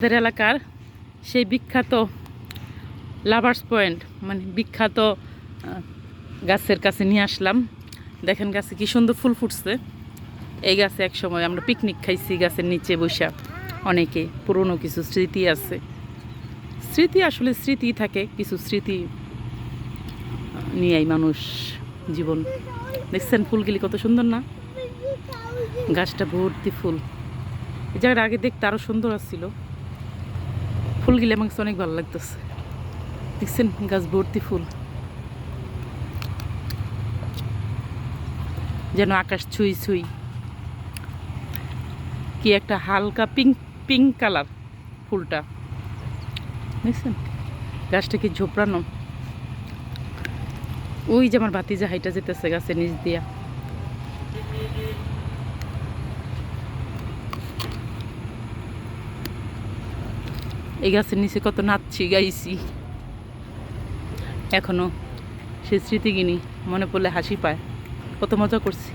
আমাদের এলাকার সেই বিখ্যাত লাভার্স পয়েন্ট মানে বিখ্যাত গাছের কাছে নিয়ে আসলাম। দেখেন গাছে কি সুন্দর ফুল ফুটছে। এই গাছে এক সময় আমরা পিকনিক খাইছি গাছের নিচে বসে। অনেকে পুরনো কিছু স্মৃতি আছে। স্মৃতি আসলে স্মৃতি থাকে, কিছু স্মৃতি নিয়েই মানুষ জীবন। দেখছেন ফুলগুলি কত সুন্দর না? গাছটা ভর্তি ফুল। এই জায়গাটা আগে দেখতে আরও সুন্দর আসছিল। ফুলগুলি আমার কাছে অনেক ভালো লাগতেছে। দেখছেন গাছ ভর্তি ফুল, যেন আকাশ ছুঁই ছুঁই। কি একটা হালকা পিঙ্ক পিঙ্ক কালার ফুলটা, দেখছেন? গাছটা কি ঝোপড়ানো। ওই যে আমার ভাতিজা হাইটা যেতেছে গাছের নিচ দিয়া। এই গাছের নিচে কত নাচছি গাইছি, এখনো সে স্মৃতিগিনি মনে পড়লে হাসি পায়। কত মজা করছি।